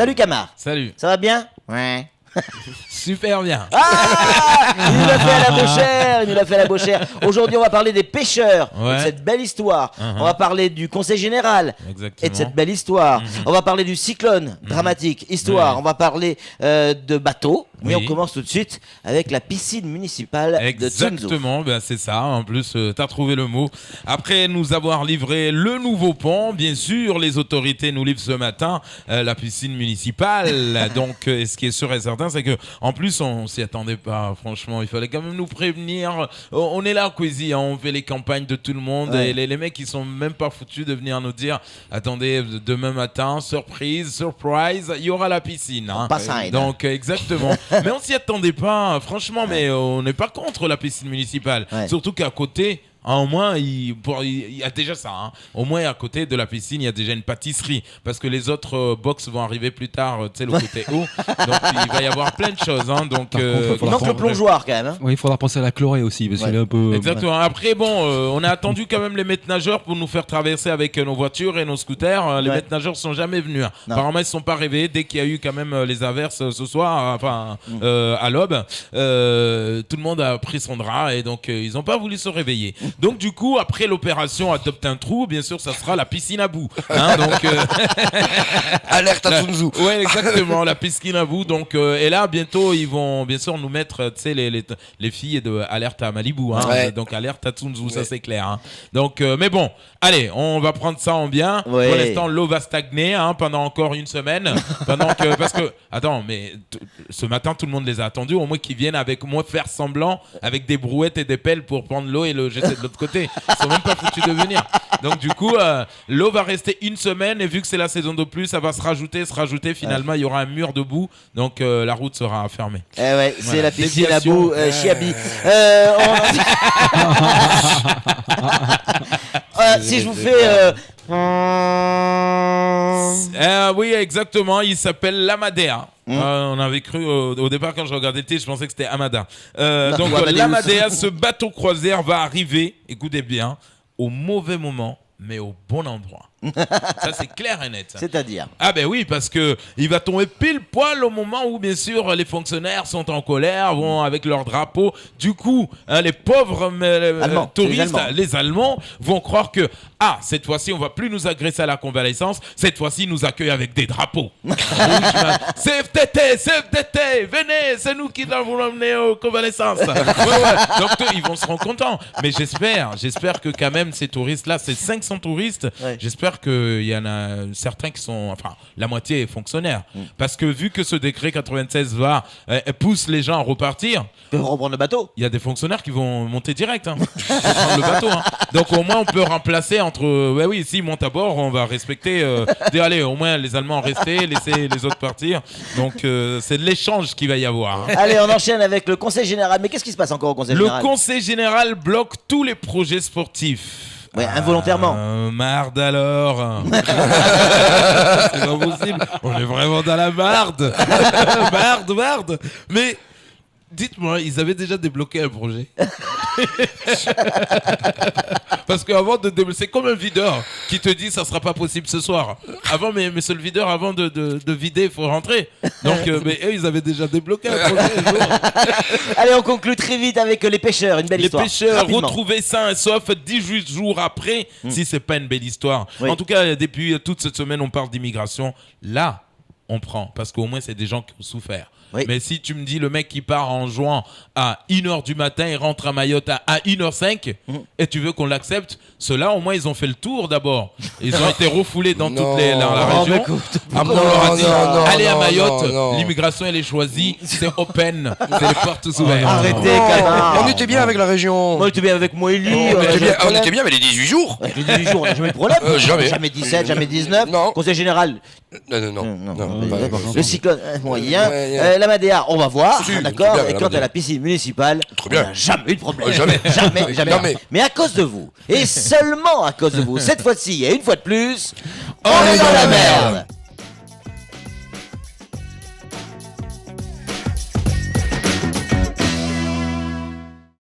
Salut Camar. Salut. Ça va bien? Ouais. Super bien. Ah, il nous l'a fait à la Beauchère, il nous l'a fait à la Beauchère. Aujourd'hui, on va parler des pêcheurs, Ouais. et de cette belle histoire. On va parler du Conseil Général Exactement. et de cette belle histoire. On va parler du cyclone dramatique, histoire. Ouais. On va parler de bateaux. Mais Oui. on commence tout de suite avec la piscine municipale de Tsunzu. Exactement, ben c'est ça. En plus, tu as trouvé le mot. Après nous avoir livré le nouveau pont, bien sûr, les autorités nous livrent ce matin la piscine municipale. Donc, ce qui est sûr et certain, c'est que en plus, on s'y attendait pas. Franchement, il fallait quand même nous prévenir. On est là, Queasy, hein, on fait les campagnes de tout le monde. Ouais. Et les mecs, ils sont même pas foutus de venir nous dire attendez, demain matin, surprise, il y aura la piscine. Hein. Pas ça, hein. Donc, exactement. Mais on s'y attendait pas, franchement, mais on n'est pas contre la piscine municipale. Ouais. Surtout qu'à côté, hein, au moins, il y a déjà ça. Hein. Au moins, à côté de la piscine, il y a déjà une pâtisserie. Parce que les autres box vont arriver plus tard, tu sais, le côté haut. Donc, il va y avoir plein de choses. Hein. Donc, Par contre, Il manque le plongeoir quand même. Hein. Oui, il faudra penser à la chlorée aussi, parce qu'il est un peu. Exactement. Après, bon, on a attendu quand même les maîtres nageurs pour nous faire traverser avec nos voitures et nos scooters. Les Ouais. maîtres nageurs sont jamais venus. Hein. Non. Apparemment, ils ne sont pas réveillés dès qu'il y a eu quand même les averses ce soir, à l'aube. Tout le monde a pris son drap et donc ils n'ont pas voulu se réveiller. Donc, du coup, après l'opération Adopte un trou, bien sûr, ça sera la piscine à bout. Hein, donc, Alerte à Tsunzu. ouais, exactement, la piscine à bout. Donc, et là, bientôt, ils vont bien sûr nous mettre, tu sais, les filles de Alerte à Malibu. Hein, Ouais. donc, Alerte à Tsunzu, ça Ouais. c'est clair. Hein. Donc, mais bon, allez, on va prendre ça en bien. Ouais. Pour l'instant, l'eau va stagner pendant encore une semaine. Parce que, attends, mais ce matin, tout le monde les a attendus. Au moins qu'ils viennent avec moi faire semblant avec des brouettes et des pelles pour prendre l'eau et le jeter de l'autre côté. Ils sont même pas foutus de venir. Donc, du coup, l'eau va rester une semaine et vu que c'est la saison de pluie, ça va se rajouter. Finalement, il y aura un mur debout. Donc, la route sera fermée. Eh ouais, c'est Voilà. la piscine à Déviation. bout, Chiabi. Si je vous fais... Oui, exactement. Il s'appelle l'Amadea. On avait cru au départ quand je regardais le titre, je pensais que c'était Amada. Donc Amadeus. l'Amadea, ce bateau croisière va arriver, écoutez bien, au mauvais moment, mais au bon endroit. Ça c'est clair et net. C'est-à-dire Ah ben oui, parce que il va tomber pile poil au moment où bien sûr les fonctionnaires sont en colère, vont avec leur drapeau. Du coup, les pauvres Allemands, touristes, les les Allemands vont croire que cette fois-ci on va plus nous agresser à la convalescence, cette fois-ci ils nous accueillent avec des drapeaux. CFTT, venez, c'est nous qui voulons emmener aux convalescences. Ouais. Donc ils vont se rendre contents. Mais j'espère que quand même ces touristes-là, ces 500 touristes, Ouais. j'espère qu'il y en a certains qui sont, enfin, la moitié est fonctionnaire. Parce que vu que ce décret 96 pousse les gens à repartir, ils peuvent reprendre le bateau. il y a des fonctionnaires qui vont monter direct. Hein. Prendre le bateau. Hein. Donc au moins on peut remplacer entre, oui, s'ils montent à bord, on va respecter, dire allez, au moins les Allemands rester, laisser les autres partir. Donc c'est de l'échange qu'il va y avoir. Hein. Allez, on enchaîne avec le Conseil Général. Mais qu'est-ce qui se passe encore au Conseil Le Général? Conseil général bloque tous les projets sportifs. Ouais, involontairement. Marde alors. C'est pas possible. On est vraiment dans la marde. Marde. Mais dites-moi, ils avaient déjà débloqué un projet. Parce qu'avant de débloquer, c'est comme un videur qui te dit ça sera pas possible ce soir. Avant, mais c'est le videur avant de vider, il faut rentrer. Donc, mais eux, ils avaient déjà débloqué un projet. Allez, on conclut très vite avec les pêcheurs. Une belle Les histoire. pêcheurs Rapidement. retrouvés sains et saufs 18 jours après, si c'est pas une belle histoire. Oui. En tout cas, depuis toute cette semaine, on parle d'immigration. Là, on prend, parce qu'au moins, c'est des gens qui ont souffert. Oui. Mais si tu me dis le mec qui part en juin à 1h du matin et rentre à Mayotte à 1h05 et tu veux qu'on l'accepte, ceux-là au moins ils ont fait le tour d'abord. Ils ont été refoulés dans Non. toute dans la Non, région. mais écoute, Après on leur a dit non, allez à non, Mayotte, non. l'immigration elle est choisie, c'est open, c'est les portes ouvertes. Arrêtez, Non, canard. on était bien avec la région. Moi, j'étais bien avec Moélie. On était bien avec les 18 jours. Les 18 jours, on n'a jamais de problème. Jamais. Jamais 17, jamais 19. Non. Conseil Général, Non. le cyclone, moyen. Ouais. La Madea, on va voir. Si, D'accord. très bien, Et la quant à Madea. la piscine municipale, Très on bien. n'a jamais eu de problème. Jamais. Jamais. Jamais. Mais à cause de vous, et seulement à cause de vous, cette fois-ci et une fois de plus, on est dans la merde.